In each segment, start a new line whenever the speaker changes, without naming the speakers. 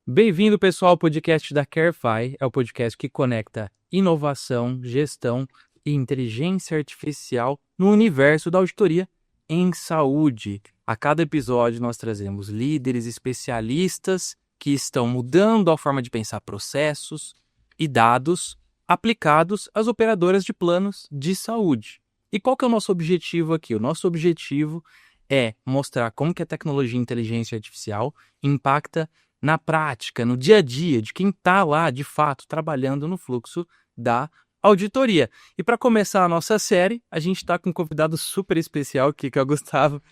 Bem-vindo, pessoal, ao podcast da Carefy. É o podcast que conecta inovação, gestão e inteligência artificial no universo da auditoria em saúde. A cada episódio, nós trazemos líderes especialistas que estão mudando a forma de pensar processos e dados aplicados às operadoras de planos de saúde. E qual que é o nosso objetivo aqui? O nosso objetivo é mostrar como que a tecnologia e inteligência artificial impacta na prática, no dia a dia, de quem está lá, de fato, trabalhando no fluxo da auditoria. E para começar a nossa série, a gente está com um convidado super especial aqui, que é o Gustavo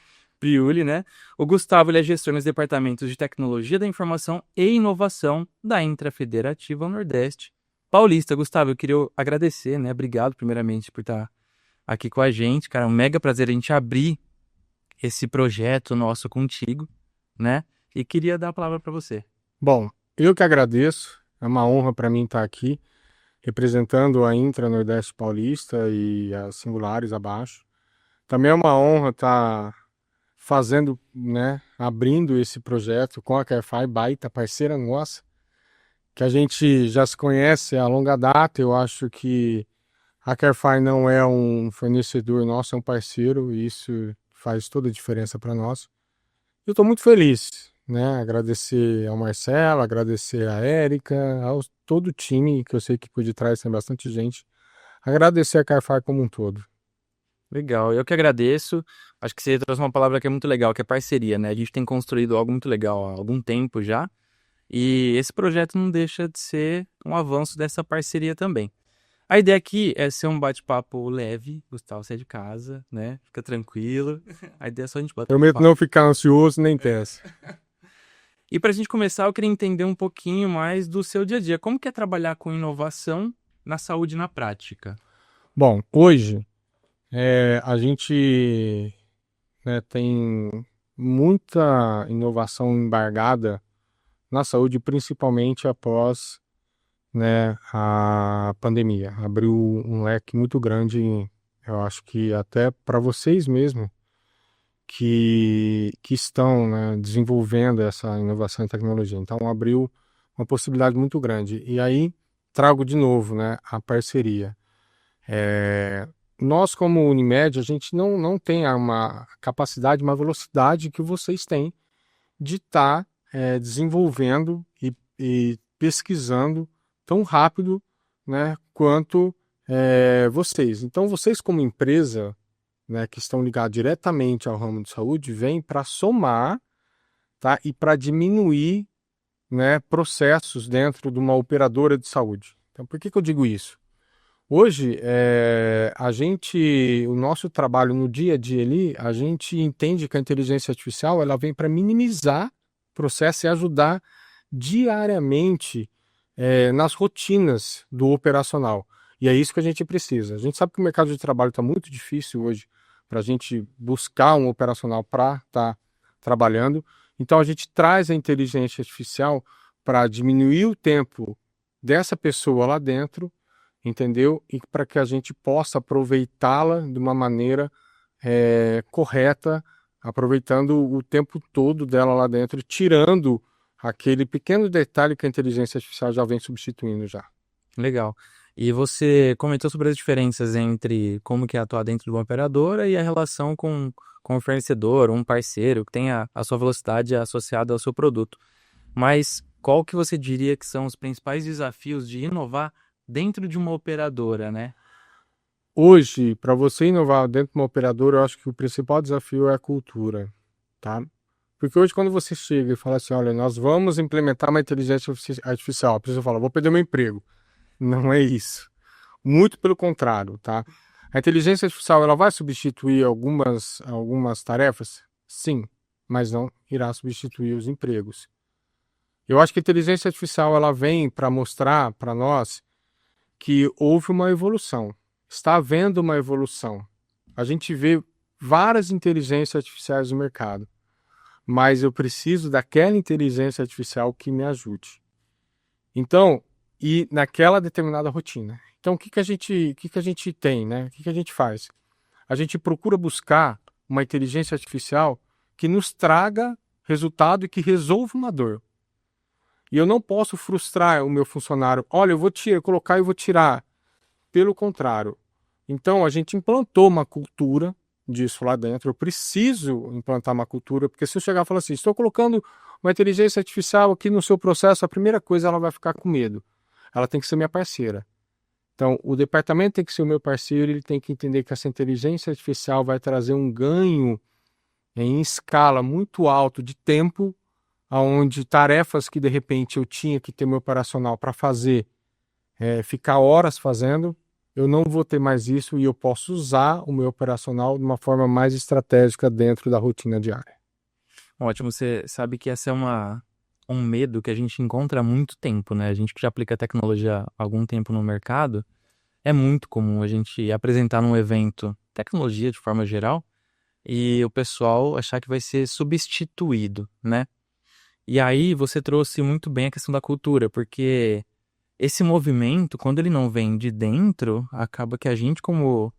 Priuli, né? O Gustavo ele é gestor nos departamentos de Tecnologia da Informação e Inovação da Intrafederativa Nordeste Paulista. Gustavo, eu queria agradecer, né? Obrigado, primeiramente, por estar aqui com a gente, cara. É um mega prazer a gente abrir esse projeto nosso contigo, né? E queria dar a palavra para você.
Bom, eu que agradeço. É uma honra para mim estar aqui representando a Intra Nordeste Paulista e as Singulares abaixo. Também é uma honra estar fazendo, né, abrindo esse projeto com a Carefy, baita parceira nossa, que a gente já se conhece há longa data. Eu acho que a Carefy não é um fornecedor nosso, é um parceiro, e isso faz toda a diferença para nós. Eu estou muito feliz, né? Agradecer ao Marcelo, agradecer a Érica, todo o time, que eu sei que por detrás tem bastante gente. Agradecer a Carfar como um todo.
Legal, eu que agradeço. Acho que você trouxe uma palavra que é muito legal, que é parceria, né? A gente tem construído algo muito legal há algum tempo já, e esse projeto não deixa de ser um avanço dessa parceria também. A ideia aqui é ser um bate-papo leve, Gustavo, você é de casa, né? Fica tranquilo. A ideia é só a gente bater um
Prometo
papo.
não ficar ansioso nem tenso.
E para a gente começar, eu queria entender um pouquinho mais do seu dia a dia. Como que é trabalhar com inovação na saúde na prática?
Bom, hoje a gente, né, tem muita inovação embargada na saúde, principalmente após, né, a pandemia. Abriu um leque muito grande, eu acho que até para vocês mesmo, que estão, né, desenvolvendo essa inovação e tecnologia. Então, abriu uma possibilidade muito grande. E aí, trago de novo, né, a parceria. Nós, como Unimed, a gente não tem uma capacidade, uma velocidade que vocês têm de estar desenvolvendo e pesquisando tão rápido, né, quanto vocês. Então, vocês, como empresa, né, que estão ligados diretamente ao ramo de saúde, vêm para somar, tá, e para diminuir, né, processos dentro de uma operadora de saúde. Então, por que eu digo isso? Hoje, o nosso trabalho no dia a dia ali, a gente entende que a inteligência artificial ela vem para minimizar o processo e ajudar diariamente nas rotinas do operacional. E é isso que a gente precisa. A gente sabe que o mercado de trabalho está muito difícil hoje para a gente buscar um operacional para estar trabalhando. Então, a gente traz a inteligência artificial para diminuir o tempo dessa pessoa lá dentro, entendeu? E para que a gente possa aproveitá-la de uma maneira correta, aproveitando o tempo todo dela lá dentro, tirando aquele pequeno detalhe que a inteligência artificial já vem substituindo já.
Legal. E você comentou sobre as diferenças entre como que é atuar dentro de uma operadora e a relação com o fornecedor, um parceiro que tenha a sua velocidade associada ao seu produto. Mas qual que você diria que são os principais desafios de inovar dentro de uma operadora, né?
Hoje, para você inovar dentro de uma operadora, eu acho que o principal desafio é a cultura, tá? Porque hoje, quando você chega e fala assim, olha, nós vamos implementar uma inteligência artificial, a pessoa fala, vou perder meu emprego. Não é isso. Muito pelo contrário, tá? A inteligência artificial, ela vai substituir algumas tarefas? Sim, mas não irá substituir os empregos. Eu acho que a inteligência artificial, ela vem para mostrar para nós que houve uma evolução. Está havendo uma evolução. A gente vê várias inteligências artificiais no mercado, mas eu preciso daquela inteligência artificial que me ajude. Então, e naquela determinada rotina. Então, o que que a gente tem, né? O que que a gente faz? A gente procura buscar uma inteligência artificial que nos traga resultado e que resolva uma dor. E eu não posso frustrar o meu funcionário. Olha, eu vou colocar e vou tirar. Pelo contrário. Então, a gente implantou uma cultura disso lá dentro. Eu preciso implantar uma cultura, porque se eu chegar e falar assim, estou colocando uma inteligência artificial aqui no seu processo, a primeira coisa ela vai ficar com medo. Ela tem que ser minha parceira. Então, o departamento tem que ser o meu parceiro, ele tem que entender que essa inteligência artificial vai trazer um ganho em escala muito alto de tempo, onde tarefas que de repente eu tinha que ter meu operacional para fazer, ficar horas fazendo, eu não vou ter mais isso e eu posso usar o meu operacional de uma forma mais estratégica dentro da rotina diária.
Ótimo, você sabe que essa é um medo que a gente encontra há muito tempo, né? A gente que já aplica tecnologia há algum tempo no mercado, é muito comum a gente apresentar num evento tecnologia de forma geral e o pessoal achar que vai ser substituído, né? E aí você trouxe muito bem a questão da cultura, porque esse movimento, quando ele não vem de dentro, acaba que a gente, como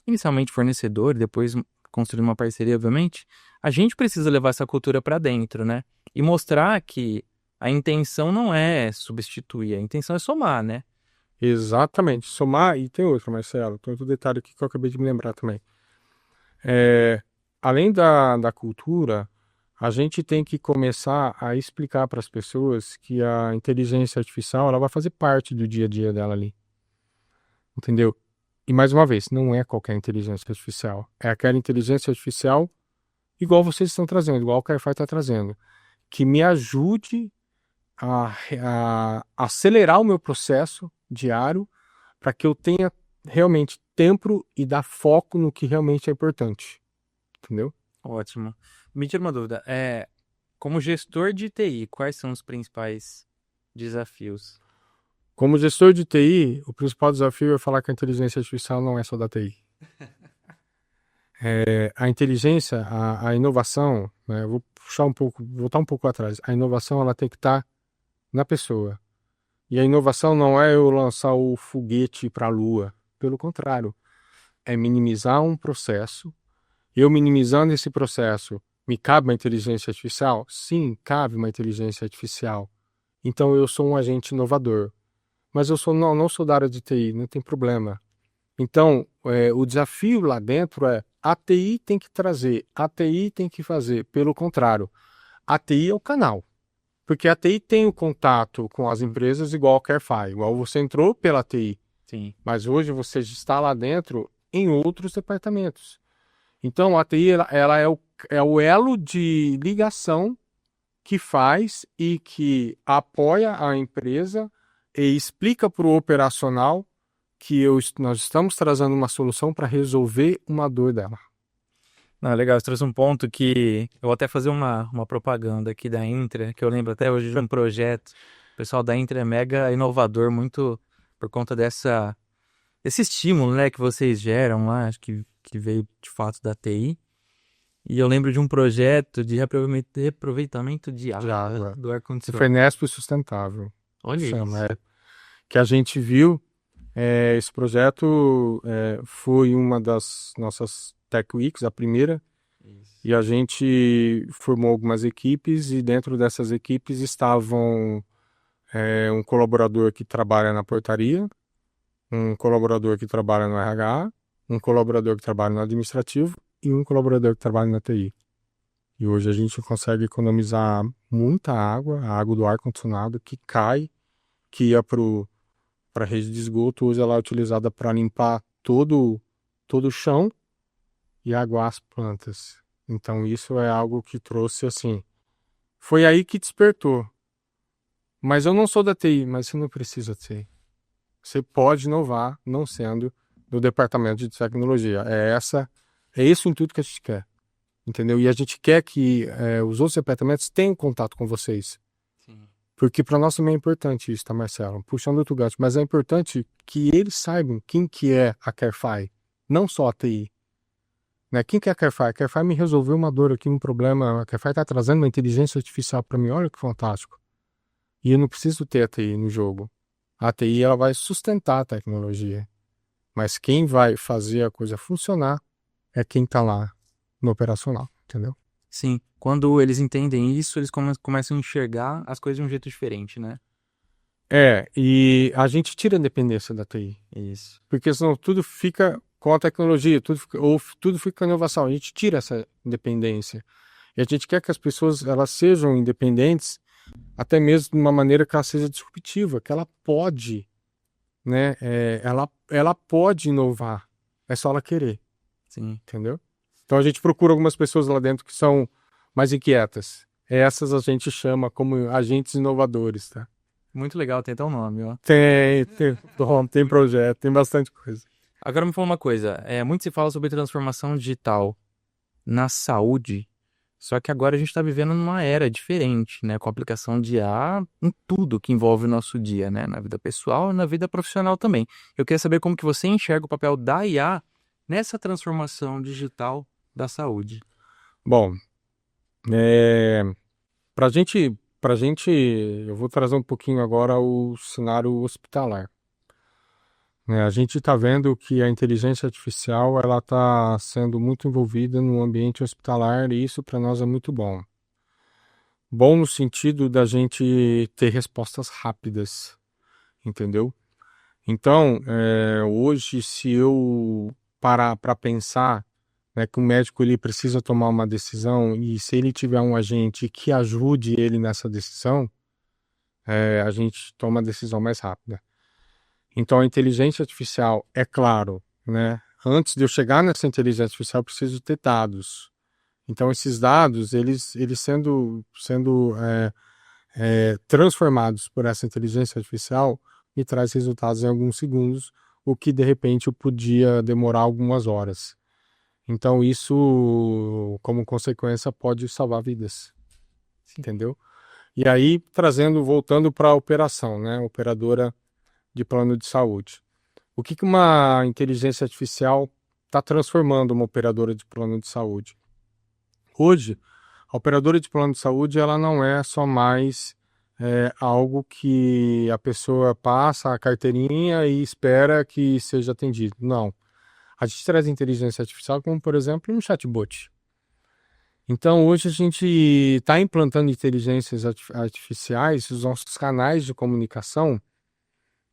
inicialmente fornecedor, depois construir uma parceria, obviamente, a gente precisa levar essa cultura para dentro, né? E mostrar que a intenção não é substituir, a intenção é somar, né?
Exatamente. Somar, e tem outro, Marcelo, tem outro detalhe aqui que eu acabei de me lembrar também. Além da cultura, a gente tem que começar a explicar para as pessoas que a inteligência artificial ela vai fazer parte do dia a dia dela ali. Entendeu? E mais uma vez, não é qualquer inteligência artificial. É aquela inteligência artificial igual vocês estão trazendo, igual o Carify está trazendo, que me ajude a acelerar o meu processo diário para que eu tenha realmente tempo e dar foco no que realmente é importante. Entendeu?
Ótimo. Me tira uma dúvida, como gestor de TI, quais são os principais desafios?
Como gestor de TI, o principal desafio é falar que a inteligência artificial não é só da TI. A inteligência, a inovação, né, eu vou puxar um pouco, voltar um pouco atrás. A inovação ela tem que estar na pessoa. E a inovação não é eu lançar o foguete para a Lua. Pelo contrário, é minimizar um processo. Eu minimizando esse processo, me cabe uma inteligência artificial? Sim, cabe uma inteligência artificial. Então eu sou um agente inovador. Mas eu não sou da área de TI, não tem problema. Então, o desafio lá dentro é a TI tem que trazer, a TI tem que fazer. Pelo contrário, a TI é o canal. Porque a TI tem o contato com as empresas igual a Carefy, igual você entrou pela TI.
Sim.
Mas hoje você está lá dentro em outros departamentos. Então, a TI ela é o elo de ligação que faz e que apoia a empresa e explica para o operacional que nós estamos trazendo uma solução para resolver uma dor dela.
Não, legal, você trouxe um ponto que eu vou até fazer uma propaganda aqui da Intra, que eu lembro até hoje de um projeto. O pessoal da Intra é mega inovador, muito por conta desse estímulo, né, que vocês geram lá, acho que veio de fato da TI. E eu lembro de um projeto de reaproveitamento de água do
O
ar-condicionado.
FENESP sustentável.
Olha
Chama,
isso.
que a gente viu, esse projeto foi uma das nossas Tech Weeks, a primeira,
Isso.
e a gente formou algumas equipes e dentro dessas equipes estavam um colaborador que trabalha na portaria, um colaborador que trabalha no RH, um colaborador que trabalha no administrativo e um colaborador que trabalha na TI. E hoje a gente consegue economizar muita água, a água do ar-condicionado que cai, que ia para a rede de esgoto, hoje ela é utilizada para limpar todo o chão e aguar as plantas. Então isso é algo que trouxe assim. Foi aí que despertou. Mas eu não sou da TI, mas você não precisa de TI. Você pode inovar não sendo do departamento de tecnologia. É esse o intuito que a gente quer. Entendeu? E a gente quer que os outros departamentos tenham contato com vocês.
Sim.
Porque para nós também é importante isso, tá, Marcelo? Puxando outro gancho, mas é importante que eles saibam quem que é a Carefy, não só a TI. Né? Quem que é a Carefy? A Carefy me resolveu uma dor aqui, um problema. A Carefy está trazendo uma inteligência artificial para mim. Olha que fantástico. E eu não preciso ter a TI no jogo. A TI ela vai sustentar a tecnologia. Mas quem vai fazer a coisa funcionar é quem está lá no operacional, entendeu?
Sim, quando eles entendem isso, eles começam a enxergar as coisas de um jeito diferente, né?
E a gente tira a dependência da TI.
Isso.
Porque senão tudo fica com a tecnologia, tudo fica com a inovação. A gente tira essa dependência. E a gente quer que as pessoas elas sejam independentes, até mesmo de uma maneira que ela seja disruptiva, que ela pode, né? Ela pode inovar. É só ela querer,
Sim.
entendeu? Então a gente procura algumas pessoas lá dentro que são mais inquietas. Essas a gente chama como agentes inovadores, tá?
Muito legal, tem até um nome, ó.
Tem projeto, tem bastante coisa.
Agora me fala uma coisa, muito se fala sobre transformação digital na saúde, só que agora a gente está vivendo numa era diferente, né? Com a aplicação de IA em tudo que envolve o nosso dia, né? Na vida pessoal e na vida profissional também. Eu queria saber como que você enxerga o papel da IA nessa transformação digital da saúde.
Bom, é, pra gente, eu vou trazer um pouquinho agora o cenário hospitalar. A gente está vendo que a inteligência artificial ela está sendo muito envolvida no ambiente hospitalar e isso para nós é muito bom. Bom no sentido da gente ter respostas rápidas, entendeu? Então, hoje, se eu parar para pensar, né, que o médico ele precisa tomar uma decisão e se ele tiver um agente que ajude ele nessa decisão, a gente toma a decisão mais rápida. Então, a inteligência artificial, é claro, né? Antes de eu chegar nessa inteligência artificial, eu preciso ter dados. Então, esses dados, eles sendo transformados por essa inteligência artificial, me traz resultados em alguns segundos, o que de repente eu podia demorar algumas horas. Então, isso, como consequência, pode salvar vidas. Entendeu? E aí, voltando para a operação, né? Operadora de plano de saúde. O que uma inteligência artificial está transformando uma operadora de plano de saúde? Hoje, a operadora de plano de saúde ela não é só mais algo que a pessoa passa a carteirinha e espera que seja atendido. Não. A gente traz inteligência artificial como, por exemplo, um chatbot. Então, hoje a gente está implantando inteligências artificiais nos nossos canais de comunicação,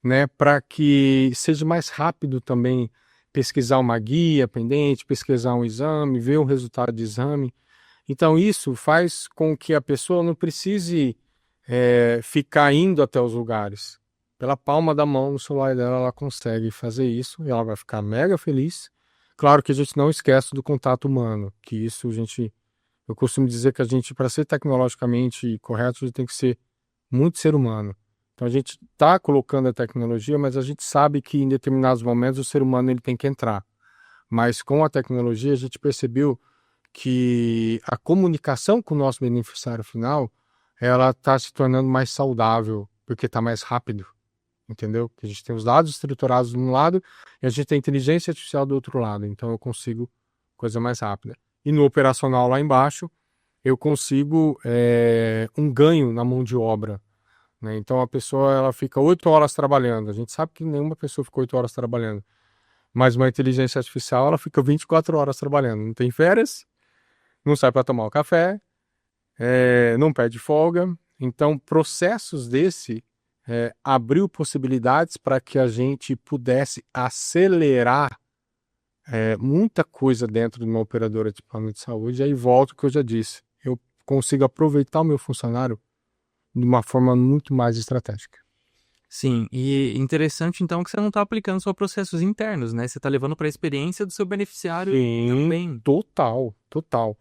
né, para que seja mais rápido também pesquisar uma guia pendente, pesquisar um exame, ver o resultado do exame. Então, isso faz com que a pessoa não precise ficar indo até os lugares. Pela palma da mão no celular dela, ela consegue fazer isso e ela vai ficar mega feliz. Claro que a gente não esquece do contato humano, que isso eu costumo dizer que a gente, para ser tecnologicamente correto, a gente tem que ser muito ser humano. Então a gente está colocando a tecnologia, mas a gente sabe que em determinados momentos o ser humano ele tem que entrar. Mas com a tecnologia a gente percebeu que a comunicação com o nosso beneficiário final, ela está se tornando mais saudável, porque está mais rápido, entendeu? Que a gente tem os dados estruturados de um lado e a gente tem a inteligência artificial do outro lado, então eu consigo coisa mais rápida. E no operacional lá embaixo, eu consigo um ganho na mão de obra, né? Então a pessoa ela fica 8 horas trabalhando, a gente sabe que nenhuma pessoa fica 8 horas trabalhando, mas uma inteligência artificial ela fica 24 horas trabalhando, não tem férias, não sai para tomar o café, não perde folga. Então, processos desse abriu possibilidades para que a gente pudesse acelerar muita coisa dentro de uma operadora de plano de saúde. E aí volto ao que eu já disse. Eu consigo aproveitar o meu funcionário de uma forma muito mais estratégica.
Sim, e interessante então que você não está aplicando só processos internos, né? Você está levando para a experiência do seu beneficiário também.
Total, total.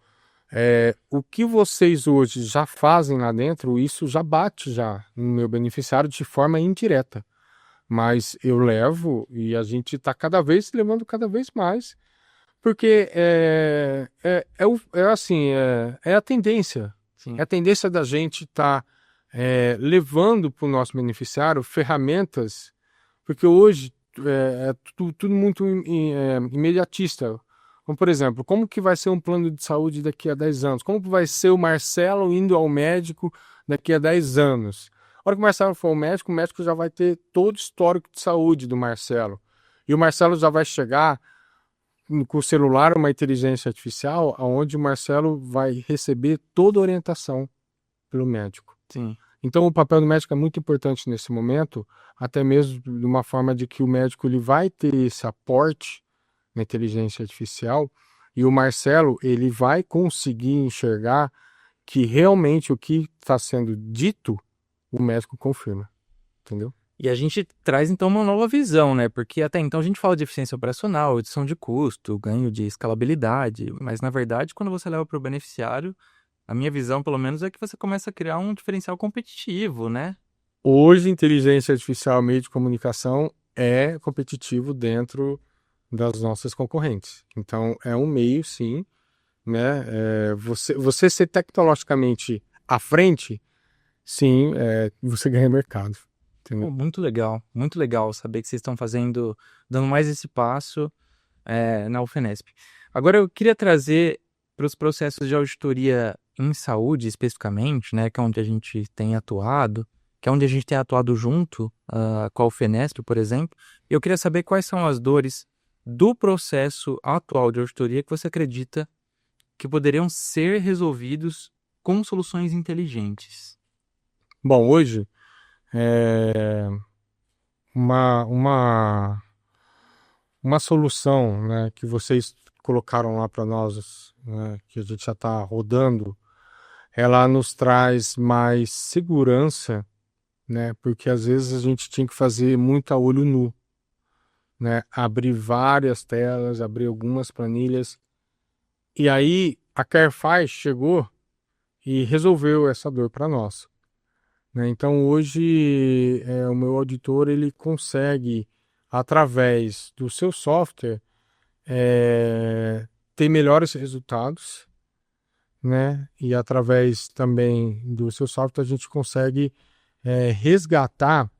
O que vocês hoje já fazem lá dentro, isso já bate já no meu beneficiário de forma indireta. Mas eu levo e a gente está levando cada vez mais, porque assim, é a tendência.
Sim.
É a tendência da gente estar levando para o nosso beneficiário ferramentas, porque hoje é tudo muito imediatista. Como, por exemplo, como que vai ser um plano de saúde daqui a 10 anos? Como que vai ser o Marcelo indo ao médico daqui a 10 anos? A hora que o Marcelo for ao médico, o médico já vai ter todo o histórico de saúde do Marcelo. E o Marcelo já vai chegar com o celular uma inteligência artificial, onde o Marcelo vai receber toda a orientação pelo médico.
Sim.
Então, o papel do médico é muito importante nesse momento, até mesmo de uma forma de que o médico ele vai ter esse aporte na inteligência artificial e o Marcelo ele vai conseguir enxergar que realmente o que está sendo dito, o médico confirma, entendeu?
E a gente traz, então, uma nova visão, né? Porque até então a gente fala de eficiência operacional, redução de custo, ganho de escalabilidade, mas, na verdade, quando você leva para o beneficiário, a minha visão, pelo menos, é que você começa a criar um diferencial competitivo, né?
Hoje, inteligência artificial, meio de comunicação, é competitivo dentro das nossas concorrentes. Então, é um meio, sim, né? Você ser tecnologicamente à frente, sim, você ganha mercado.
Pô, muito legal saber que vocês estão dando mais esse passo na UFenesP. Agora eu queria trazer para os processos de auditoria em saúde especificamente, né, que é onde a gente tem atuado, que é onde a gente tem atuado junto com a UFenesP, por exemplo. Eu queria saber quais são as dores do processo atual de auditoria que você acredita que poderiam ser resolvidos com soluções inteligentes.
Bom, hoje, é, uma, uma solução, né, que vocês colocaram lá para nós, né, que a gente já está rodando, ela nos traz mais segurança, né, porque às vezes a gente tinha que fazer muito a olho nu, né, abrir várias telas, abrir algumas planilhas, e aí a Carefy chegou e resolveu essa dor para nós, né? Então hoje o meu auditor ele consegue através do seu software ter melhores resultados, né? E através também do seu software a gente consegue resgatar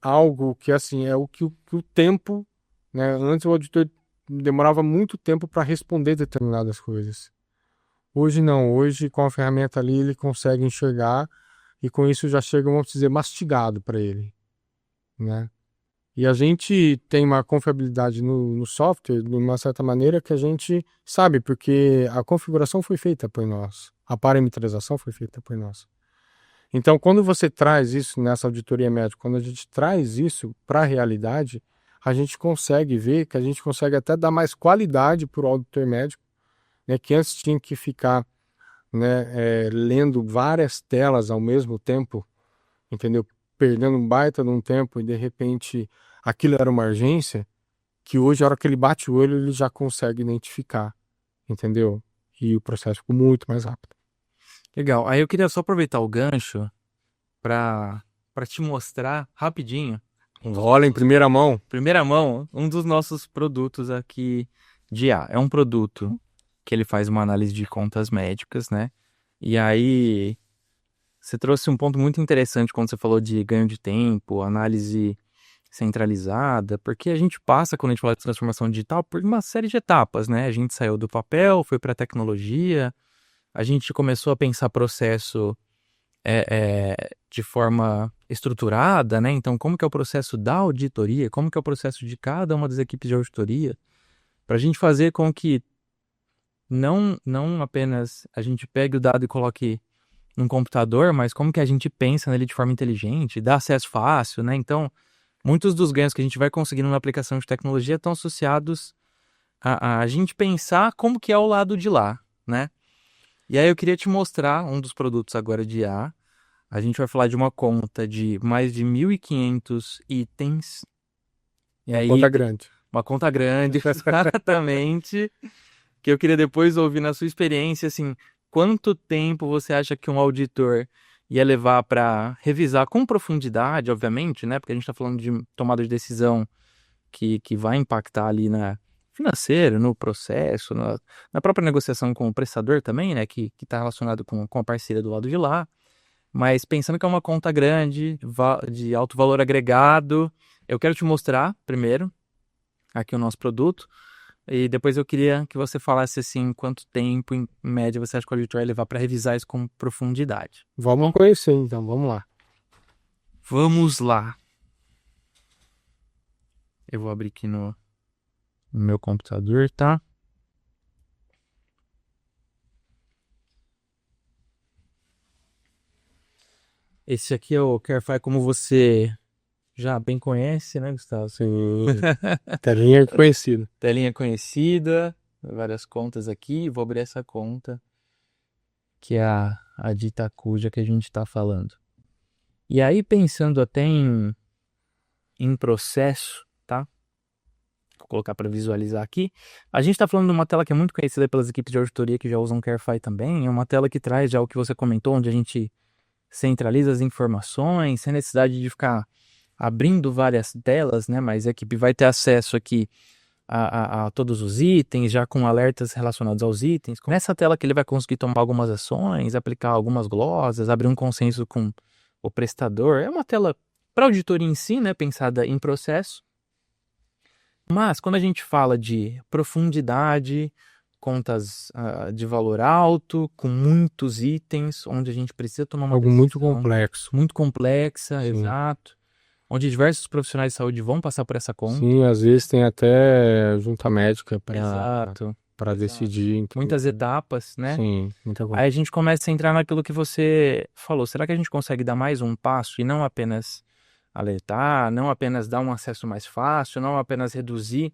algo que assim é o que o tempo, né? Antes o auditor demorava muito tempo para responder determinadas coisas. Hoje não, hoje com a ferramenta ali ele consegue enxergar e com isso já chega, vamos dizer, mastigado para ele, né? E a gente tem uma confiabilidade no software, de uma certa maneira, que a gente sabe, porque a configuração foi feita por nós, a parametrização foi feita por nós. Então, quando você traz isso nessa auditoria médica, quando a gente traz isso para a realidade, a gente consegue ver que a gente consegue até dar mais qualidade para o auditor médico, né, que antes tinha que ficar, né, lendo várias telas ao mesmo tempo, entendeu? Perdendo um baita de um tempo e de repente aquilo era uma urgência, que hoje a hora que ele bate o olho ele já consegue identificar, entendeu? E o processo ficou muito mais rápido.
Legal. Aí eu queria só aproveitar o gancho para te mostrar rapidinho,
Olha em primeira mão.
primeira mão, um dos nossos produtos aqui de IA. É um produto que ele faz uma análise de contas médicas, né? E aí você trouxe um ponto muito interessante quando você falou de ganho de tempo, análise centralizada, porque a gente passa, quando a gente fala de transformação digital, por uma série de etapas, né? A gente saiu do papel, foi para a tecnologia, a gente começou a pensar processo de forma estruturada, né? Então, como que é o processo da auditoria, como que é o processo de cada uma das equipes de auditoria, para a gente fazer com que não apenas a gente pegue o dado e coloque num computador, mas como que a gente pensa nele de forma inteligente, dá acesso fácil, né? Então, muitos dos ganhos que a gente vai conseguindo na aplicação de tecnologia estão associados a gente pensar como que é o lado de lá, né? E aí eu queria te mostrar um dos produtos agora de IA. A gente vai falar de uma conta de mais de 1.500 itens. E aí,
Conta grande.
uma conta grande, exatamente. Que eu queria depois ouvir na sua experiência, assim, quanto tempo você acha que um auditor ia levar para revisar com profundidade, obviamente, né? Porque a gente está falando de tomada de decisão que vai impactar ali na financeiro, no processo, na própria negociação com o prestador também, né? Que está relacionado com a parceria do lado de lá. Mas pensando que é uma conta grande, de alto valor agregado, eu quero te mostrar primeiro aqui o nosso produto. E depois eu queria que você falasse assim, quanto tempo, em média, você acha que o auditor vai levar para revisar isso com profundidade.
Vamos conhecer então, vamos lá.
Vamos lá. Eu vou abrir aqui no no meu computador, tá? Esse aqui é o Carefy, como você já bem conhece, né, Gustavo?
Sim, telinha conhecida.
Telinha conhecida, várias contas aqui. Vou abrir essa conta, que é a de Itacuja que a gente está falando. E aí, pensando até em processo, tá? Vou colocar para visualizar aqui. A gente está falando de uma tela que é muito conhecida pelas equipes de auditoria que já usam Carefy também. É uma tela que traz já o que você comentou, onde a gente centraliza as informações, sem necessidade de ficar abrindo várias telas, né? Mas a equipe vai ter acesso aqui a todos os itens, já com alertas relacionados aos itens. Nessa tela que ele vai conseguir tomar algumas ações, aplicar algumas glosas, abrir um consenso com o prestador. É uma tela para auditoria em si, né? Pensada em processo. Mas quando a gente fala de profundidade, contas de valor alto, com muitos itens, onde a gente precisa tomar uma
Algo
decisão
muito complexo.
muito complexa,
Sim.
exato, onde diversos profissionais de saúde vão passar por essa conta.
Sim, às vezes tem até junta médica
Exato.
para decidir. Então,
Muitas etapas, né?
sim, muita coisa.
Aí a gente começa a entrar naquilo que você falou. Será que a gente consegue dar mais um passo e não apenas alertar, não apenas dar um acesso mais fácil, não apenas reduzir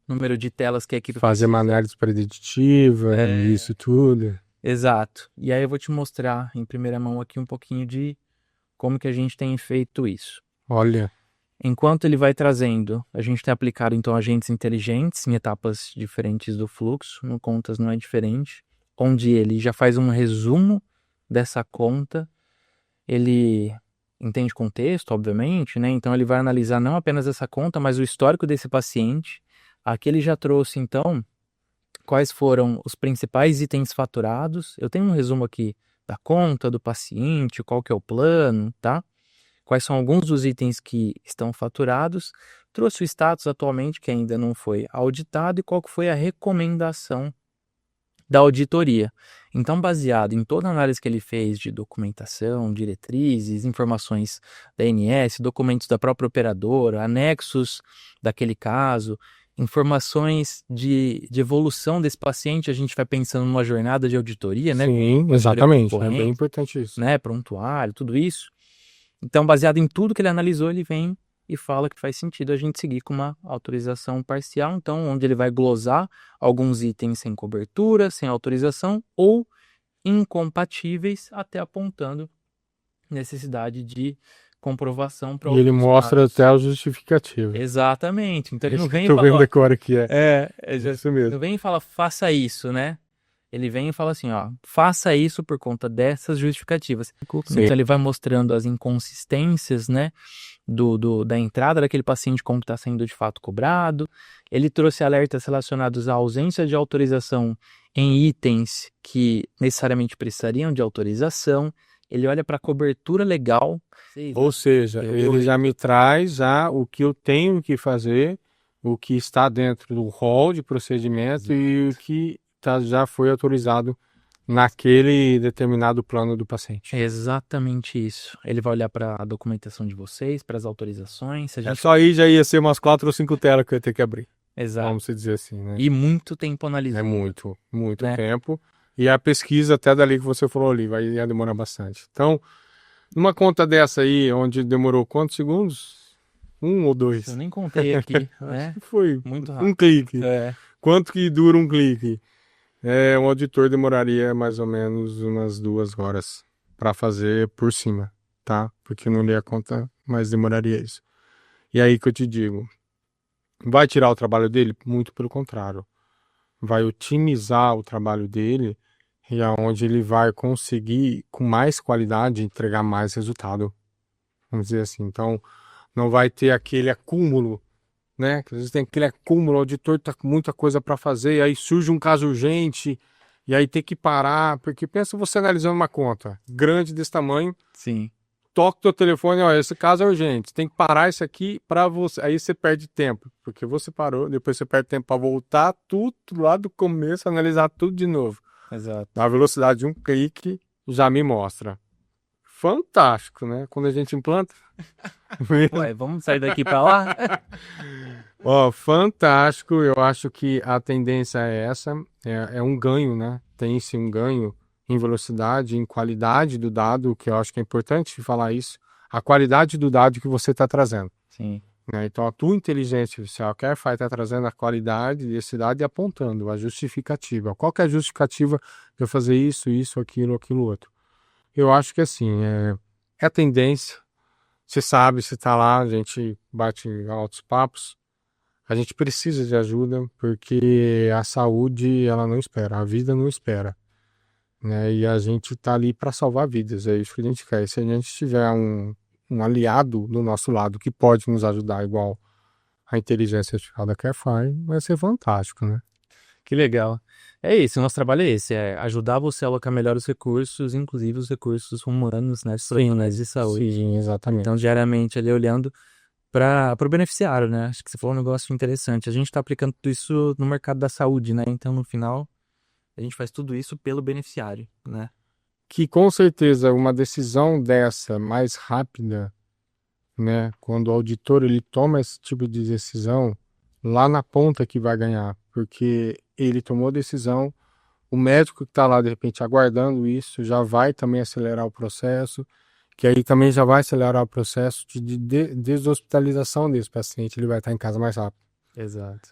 o número de telas que a equipe
Fazer uma
precisa?
análise preditiva, isso tudo.
Exato. E aí eu vou te mostrar em primeira mão aqui um pouquinho de como que a gente tem feito isso.
Olha,
Enquanto ele vai trazendo, a gente tem aplicado então agentes inteligentes em etapas diferentes do fluxo, no contas não é diferente, onde ele já faz um resumo dessa conta, ele entende contexto, obviamente, né? Então ele vai analisar não apenas essa conta, mas o histórico desse paciente. Aqui ele já trouxe então quais foram os principais itens faturados. Eu tenho um resumo aqui da conta, do paciente, qual que é o plano, tá? Quais são alguns dos itens que estão faturados, trouxe o status atualmente que ainda não foi auditado e qual que foi a recomendação da auditoria. Então, baseado em toda a análise que ele fez de documentação, diretrizes, informações da ANS, documentos da própria operadora, anexos daquele caso, informações de evolução desse paciente, a gente vai pensando numa jornada de auditoria, né?
sim, exatamente. É bem importante isso.
Né? Prontuário, tudo isso. Então, baseado em tudo que ele analisou, ele vem e fala que faz sentido a gente seguir com uma autorização parcial, então, onde ele vai glosar alguns itens sem cobertura, sem autorização ou incompatíveis, até apontando necessidade de comprovação para
E ele
outros
mostra
casos.
até o justificativo.
Exatamente. Então, ele não vem e
Tô
fala,
vendo agora que
não
isso mesmo.
vem e fala, faça isso, né? Ele vem e fala assim, ó, faça isso por conta dessas justificativas.
Sim.
Então ele vai mostrando as inconsistências, né, da entrada daquele paciente, como está sendo de fato cobrado. Ele trouxe alertas relacionados à ausência de autorização em itens que necessariamente precisariam de autorização. Ele olha para a cobertura legal.
Ou seja, ele já me traz o que eu tenho que fazer, o que está dentro do rol de procedimento e o que já foi autorizado naquele determinado plano do paciente.
É exatamente isso. Ele vai olhar para a documentação de vocês, para as autorizações.
É só aí já ia ser umas 4 ou 5 telas que eu ia ter que abrir.
Exato.
Vamos dizer assim, né?
E muito tempo analisando.
É muito
né?
tempo. E a pesquisa até dali que você falou ali, ia demorar bastante. Então, numa conta dessa aí, onde demorou quantos segundos? 1 ou 2?
Eu nem contei aqui, né?
Acho que foi
Muito rápido.
um clique.
É.
Quanto que dura um clique? Um auditor demoraria mais ou menos umas 2 horas para fazer por cima, tá? Porque eu não li a conta, mas demoraria isso. E aí que eu te digo, vai tirar o trabalho dele? Muito pelo contrário. Vai otimizar o trabalho dele e aonde ele vai conseguir, com mais qualidade, entregar mais resultado. Vamos dizer assim. Então, não vai ter aquele acúmulo, né? Que às vezes tem aquele acúmulo, o auditor tá com muita coisa para fazer, e aí surge um caso urgente, e aí tem que parar, porque pensa você analisando uma conta grande desse tamanho,
Sim.
toca o teu telefone, ó, esse caso é urgente, tem que parar isso aqui para você, aí você perde tempo, porque você parou, depois você perde tempo para voltar tudo lá do começo, analisar tudo de novo.
Exato.
Na velocidade de um clique, já me mostra. Fantástico, né? Quando a gente implanta.
Ué, vamos sair daqui para lá?
Ó, fantástico. Eu acho que a tendência é essa. É um ganho, né? Tem-se um ganho em velocidade, em qualidade do dado, que eu acho que é importante falar isso. A qualidade do dado que você está trazendo.
Sim.
Né? Então, a tua inteligência artificial, a Carefy, está trazendo a qualidade desse dado e apontando a justificativa. Qual que é a justificativa de eu fazer isso, aquilo outro? Eu acho que assim, é a tendência. Você sabe, você está lá, a gente bate altos papos. A gente precisa de ajuda porque a saúde, ela não espera, a vida não espera, né? E a gente está ali para salvar vidas, é isso que a gente quer. E se a gente tiver um aliado do nosso lado que pode nos ajudar, igual a inteligência artificial da Carefy, vai ser fantástico, né?
Que legal. É isso, o nosso trabalho é esse, é ajudar você a alocar melhor os recursos, inclusive os recursos humanos, né, né, de saúde.
Sim, exatamente.
Então, diariamente ali olhando para o beneficiário, né? Acho que você falou um negócio interessante. A gente está aplicando tudo isso no mercado da saúde, né? Então, no final, a gente faz tudo isso pelo beneficiário, né?
Que com certeza uma decisão dessa mais rápida, né? Quando o auditor ele toma esse tipo de decisão, lá na ponta que vai ganhar, porque ele tomou a decisão, o médico que está lá de repente aguardando isso já vai também acelerar o processo, que aí também já vai acelerar o processo de deshospitalização desse paciente, ele vai estar em casa mais rápido.
Exato.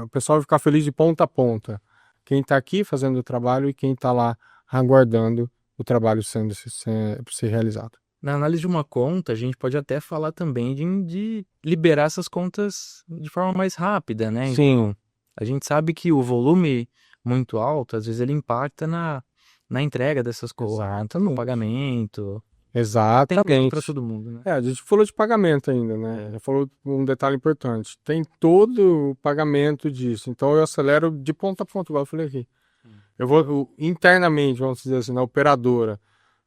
O pessoal vai ficar feliz de ponta a ponta. Quem está aqui fazendo o trabalho e quem está lá aguardando o trabalho sendo ser realizado.
Na análise de uma conta, a gente pode até falar também de liberar essas contas de forma mais rápida, né?
Sim,
A gente sabe que o volume muito alto, às vezes ele impacta na entrega dessas coisas, no
exatamente.
pagamento. Tem custo
Exatamente.
para todo mundo, né?
A gente falou de pagamento ainda, né? Já falou um detalhe importante. Tem todo o pagamento disso. Então eu acelero de ponta a ponta, igual eu falei aqui. Eu vou internamente, vamos dizer assim, na operadora,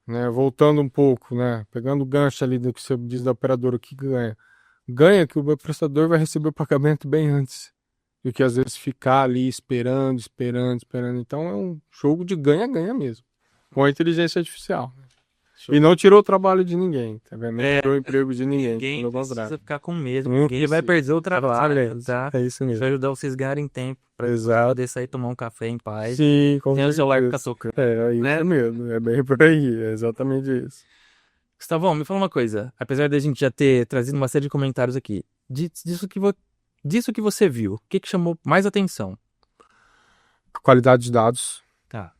né? Voltando um pouco, né? Pegando o gancho ali do que você diz da operadora, o que ganha? Ganha que o meu prestador vai receber o pagamento bem antes do que às vezes ficar ali esperando, esperando, esperando. Então é um jogo de ganha-ganha mesmo, com a inteligência artificial. E não tirou o trabalho de ninguém, tá vendo? Nem tirou o emprego de ninguém,
Ninguém
pelo
precisa
contrário.
ficar com medo,
Não
ninguém vai
precisa.
perder o trabalho, tá?
É isso
Vai
mesmo.
ajudar vocês a ganharem tempo para
Exato.
poder sair tomar um café em paz,
Sim, com
sem o celular ficar
certeza.
tocando.
É isso
Né?
mesmo, é bem por aí, é exatamente isso.
Gustavão, me fala uma coisa. Apesar da gente já ter trazido uma série de comentários aqui, disso que você viu, o que chamou mais atenção?
Qualidade de dados
Tá.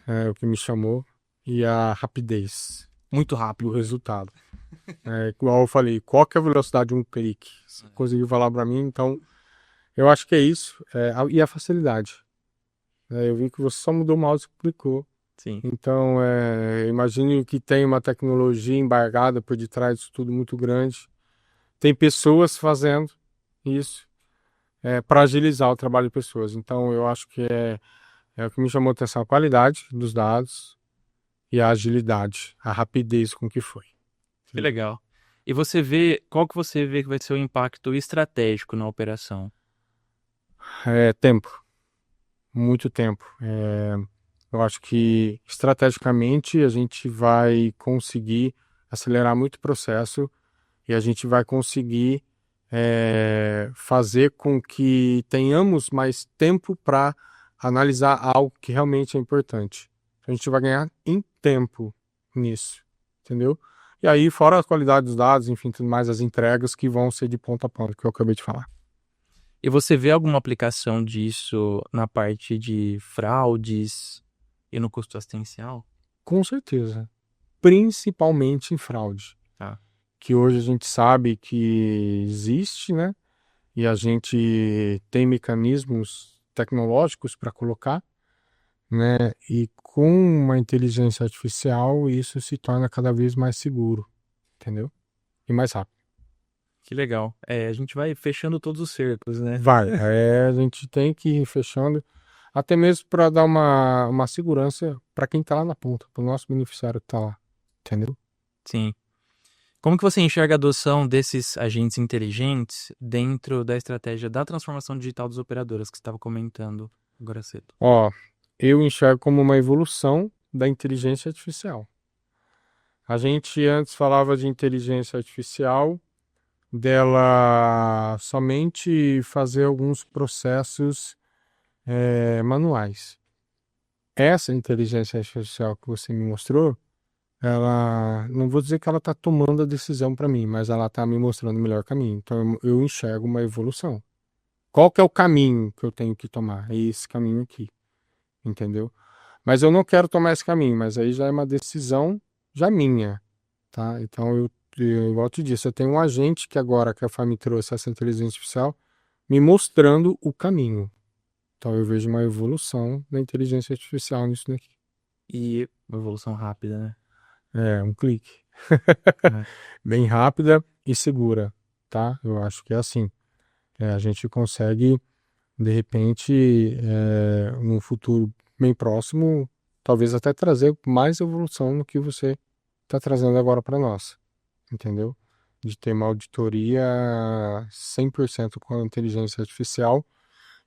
é o que me chamou e a rapidez. Muito rápido o resultado. Igual eu falei, qual que é a velocidade de um clique? Você conseguiu falar para mim, então eu acho que é isso. E a facilidade. Eu vi que você só mudou o mouse e clicou.
Sim.
Então, imagine que tem uma tecnologia embargada por detrás disso tudo muito grande. Tem pessoas fazendo isso para agilizar o trabalho de pessoas. Então, eu acho que é o que me chamou a atenção, a qualidade dos dados e a agilidade, a rapidez com que foi.
Que legal. E qual que você vê que vai ser o impacto estratégico na operação?
Tempo, muito tempo. Eu acho que estrategicamente a gente vai conseguir acelerar muito o processo e a gente vai conseguir fazer com que tenhamos mais tempo para analisar algo que realmente é importante. A gente vai ganhar em tempo nisso, entendeu? E aí, fora a qualidade dos dados, enfim, tudo mais, as entregas que vão ser de ponta a ponta, que eu acabei de falar.
E você vê alguma aplicação disso na parte de fraudes e no custo assistencial?
Com certeza. Principalmente em fraude.
Tá.
Que hoje a gente sabe que existe, né? E a gente tem mecanismos tecnológicos para colocar, né? E com uma inteligência artificial, isso se torna cada vez mais seguro, entendeu? E mais rápido.
Que legal. A gente vai fechando todos os cercos, né?
Vai, a gente tem que ir fechando, até mesmo para dar uma segurança para quem está lá na ponta, para o nosso beneficiário que está lá, entendeu?
Sim. Como que você enxerga a adoção desses agentes inteligentes dentro da estratégia da transformação digital das operadoras que você estava comentando agora cedo?
Ó, eu enxergo como uma evolução da inteligência artificial. A gente antes falava de inteligência artificial dela somente fazer alguns processos manuais. Essa inteligência artificial que você me mostrou, ela, não vou dizer que ela está tomando a decisão para mim, mas ela está me mostrando o melhor caminho. Então eu enxergo uma evolução. Qual que é o caminho que eu tenho que tomar? É esse caminho aqui, entendeu? Mas eu não quero tomar esse caminho, mas aí já é uma decisão já minha, tá? Então igual eu te disse, eu tenho um agente que agora que a FA me trouxe essa inteligência artificial me mostrando o caminho. Então eu vejo uma evolução da inteligência artificial nisso daqui.
E uma evolução rápida, né?
É, um clique.
É.
Bem rápida e segura, tá? Eu acho que é assim. A gente consegue, de repente, num futuro bem próximo, talvez até trazer mais evolução no que você está trazendo agora para nós, entendeu? De ter uma auditoria 100% com a inteligência artificial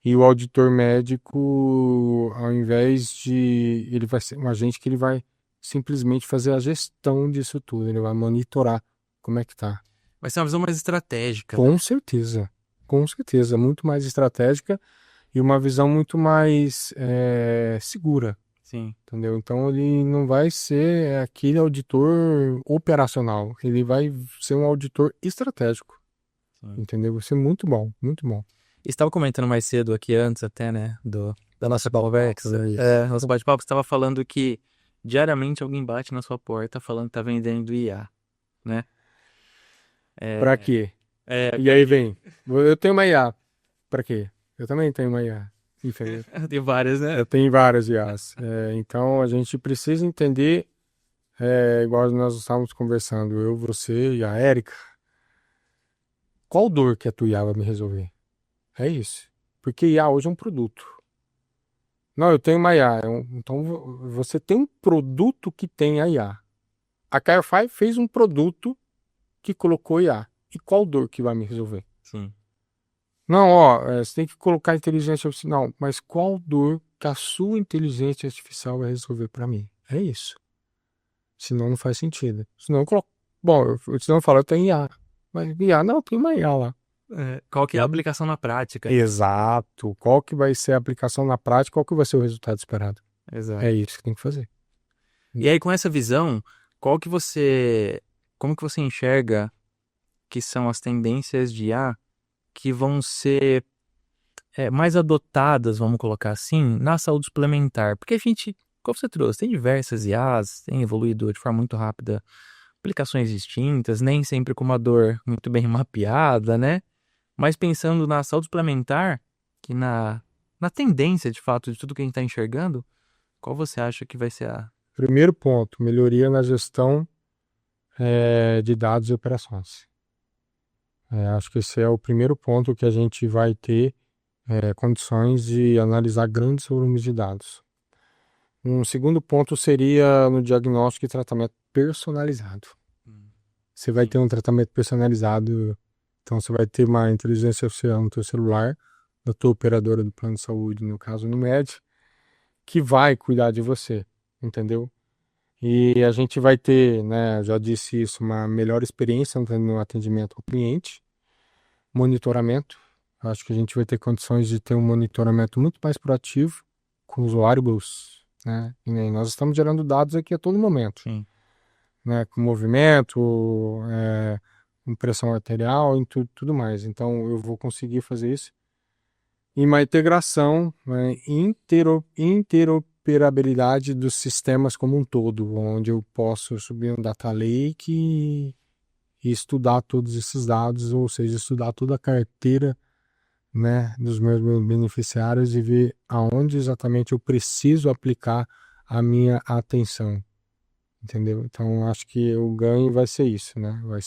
e o auditor médico, ao invés de... Ele vai ser um agente que ele vai simplesmente fazer a gestão disso tudo, ele vai monitorar como é que tá.
Vai ser uma visão mais estratégica.
Com certeza, muito mais estratégica e uma visão muito mais segura,
Sim.
entendeu? Então ele não vai ser aquele auditor operacional, ele vai ser um auditor estratégico,
Sim.
entendeu? Vai ser muito bom, muito bom.
Estava comentando mais cedo aqui antes até, né, da nossa conversa, nosso bate-papo, você estava falando que diariamente alguém bate na sua porta falando que tá vendendo IA, né?
Pra quê? E aí vem, eu tenho uma IA, pra quê? Eu também tenho uma IA, entendeu?
Tem várias, né?
Eu tenho várias IAs. Então a gente precisa entender, igual nós estávamos conversando, eu, você e a Érica, qual dor que a tua IA vai me resolver? É isso. Porque IA hoje é um produto. Não, eu tenho uma IA. Então você tem um produto que tem a IA. A Carify fez um produto que colocou IA. E qual dor que vai me resolver?
Sim.
Não, ó, você tem que colocar inteligência artificial. Não, mas qual dor que a sua inteligência artificial vai resolver para mim? É isso. Senão não faz sentido. Senão eu coloco. Bom, senão eu falo, eu tenho IA. Mas IA, não, tem uma IA lá.
Qual que é a aplicação na prática?
Exato. Qual que vai ser a aplicação na prática? Qual que vai ser o resultado esperado?
Exato.
É isso que tem que fazer.
E aí, com essa visão, como que você enxerga que são as tendências de IA que vão ser mais adotadas, vamos colocar assim, na saúde suplementar? Porque a gente, como você trouxe, tem diversas IAs, tem evoluído de forma muito rápida, aplicações distintas, nem sempre com uma dor muito bem mapeada, né? Mas pensando na saúde suplementar, que na tendência, de fato, de tudo que a gente está enxergando, qual você acha que vai ser a...
Primeiro ponto, melhoria na gestão de dados e operações. Acho que esse é o primeiro ponto que a gente vai ter condições de analisar grandes volumes de dados. Um segundo ponto seria no diagnóstico e tratamento personalizado. Você vai ter um tratamento personalizado, então você vai ter uma inteligência artificial no teu celular, da tua operadora do plano de saúde, no caso no Med, que vai cuidar de você, entendeu? E a gente vai ter, né, já disse isso, uma melhor experiência no atendimento ao cliente, monitoramento. Acho que a gente vai ter condições de ter um monitoramento muito mais proativo com os wearables, né? E nós estamos gerando dados aqui a todo momento.
Sim.
Né, com movimento, com pressão arterial e tudo mais. Então eu vou conseguir fazer isso. E uma integração, né, interoperabilidade dos sistemas como um todo, onde eu posso subir um data lake e estudar todos esses dados, ou seja, estudar toda a carteira, né, dos meus beneficiários e ver aonde exatamente eu preciso aplicar a minha atenção. Entendeu? Então acho que o ganho vai ser isso, né? Vai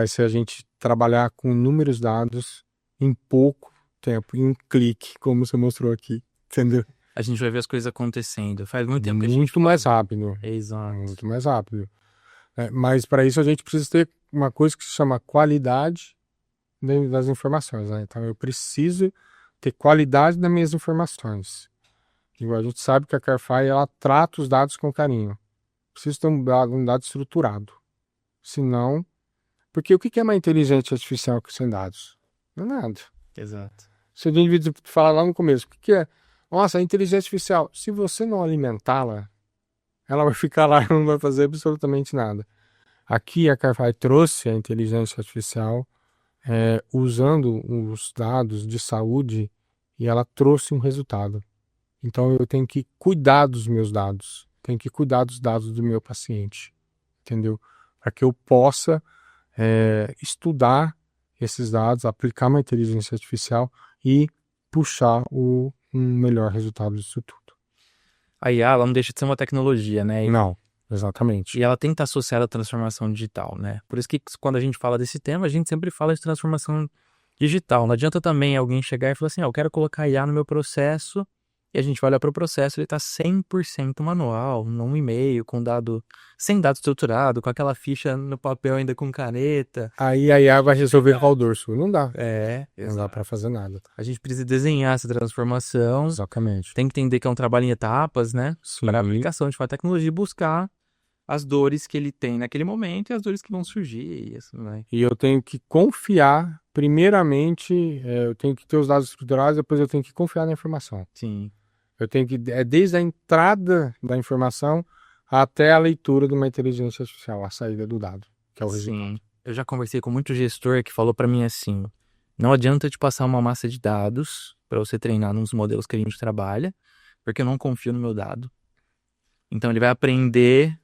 ser a gente trabalhar com inúmeros dados em pouco tempo, em um clique, como você mostrou aqui, entendeu?
A gente vai ver as coisas acontecendo. Faz muito tempo que a gente
Muito mais rápido.
Exato.
Muito mais rápido. Mas para isso a gente precisa ter uma coisa que se chama qualidade das informações, né? Então eu preciso ter qualidade das minhas informações. A gente sabe que a Carify, ela trata os dados com carinho. Precisa ter um dado estruturado. Senão, Porque o que é uma inteligência artificial sem dados? Não é nada.
Exato.
Se a gente falar lá no começo, o que é? Nossa, a inteligência artificial, se você não alimentá-la, ela vai ficar lá e não vai fazer absolutamente nada. Aqui a Carfai trouxe a inteligência artificial usando os dados de saúde e ela trouxe um resultado. Então eu tenho que cuidar dos meus dados, tenho que cuidar dos dados do meu paciente, entendeu? Para que eu possa estudar esses dados, aplicar uma inteligência artificial e puxar um melhor resultado disso tudo.
A IA, ela não deixa de ser uma tecnologia, né?
Não, exatamente.
E ela tem que estar associada à transformação digital, né? Por isso que quando a gente fala desse tema, a gente sempre fala de transformação digital. Não adianta também alguém chegar e falar assim, eu quero colocar IA no meu processo, e a gente vai olhar para o processo, ele está 100% manual, num e-mail, sem dado estruturado, com aquela ficha no papel ainda com caneta.
Aí a IA vai resolver qual dorso? Não dá. Não dá
Exato.
para fazer nada.
A gente precisa desenhar essa transformação.
Exatamente.
Tem que entender que é um trabalho em etapas, né?
Sim.
Para a aplicação de uma tecnologia e buscar as dores que ele tem naquele momento e as dores que vão surgir. E assim, né?
E eu tenho que confiar, primeiramente, eu tenho que ter os dados estruturados, depois eu tenho que confiar na informação.
Sim.
Eu tenho que, desde a entrada da informação até a leitura de uma inteligência artificial, a saída do dado, que é o resultado.
Sim. Eu já conversei com muito gestor que falou para mim assim, não adianta te passar uma massa de dados para você treinar nos modelos que a gente trabalha, porque eu não confio no meu dado. Então ele vai aprender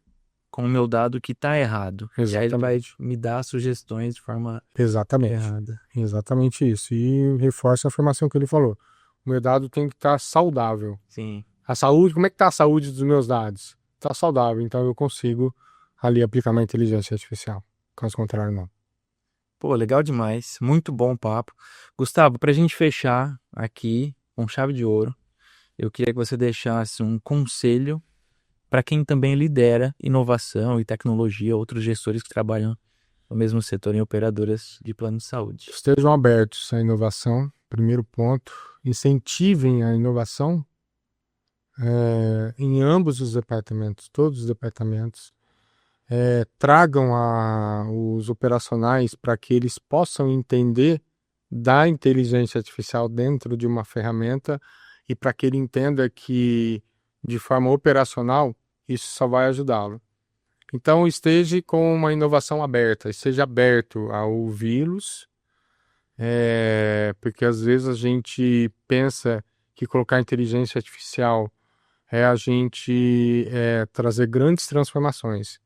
com o meu dado que tá errado.
Exatamente.
E aí ele vai me dar sugestões de forma errada.
Exatamente isso. E reforça a afirmação que ele falou. O meu dado tem que estar saudável.
Sim.
A saúde, como é que está a saúde dos meus dados? Está saudável, então eu consigo ali aplicar uma inteligência artificial. Caso contrário, não.
Pô, legal demais. Muito bom o papo. Gustavo, pra gente fechar aqui com chave de ouro, eu queria que você deixasse um conselho para quem também lidera inovação e tecnologia, outros gestores que trabalham no mesmo setor em operadoras de plano de saúde.
Estejam abertos à inovação, primeiro ponto. Incentivem a inovação em ambos os departamentos, todos os departamentos. Tragam os operacionais para que eles possam entender da inteligência artificial dentro de uma ferramenta e para que ele entenda que, de forma operacional, isso só vai ajudá-lo. Então, esteja com uma inovação aberta, esteja aberto a ouvi-los, porque às vezes a gente pensa que colocar inteligência artificial é a gente trazer grandes transformações.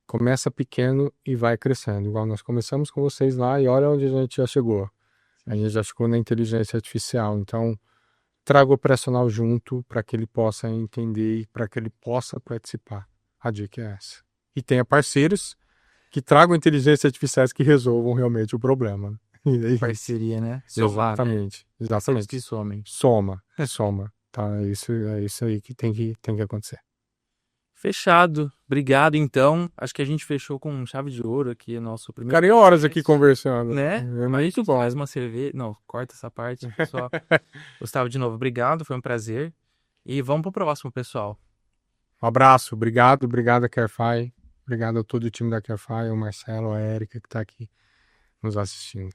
Começa pequeno e vai crescendo. Igual nós começamos com vocês lá e olha onde a gente já chegou. A gente já chegou na inteligência artificial. Então, traga o operacional junto para que ele possa entender e para que ele possa participar. A dica é essa. E tenha parceiros que tragam inteligências artificiais que resolvam realmente o problema.
Parceria, né?
Exatamente.
Que somem.
Soma. Tá? É isso aí que tem que acontecer.
Fechado. Obrigado, então. Acho que a gente fechou com chave de ouro aqui, nosso primeiro...
Ficarei horas aqui conversando.
Né?
É muito bom.
Mais uma cerveja. Não, corta essa parte. Só. Gustavo, de novo, obrigado. Foi um prazer. E vamos pro próximo, pessoal.
Um abraço. Obrigado a Carfai. Obrigado a todo o time da Carfai, o Marcelo, a Érica que está aqui nos assistindo.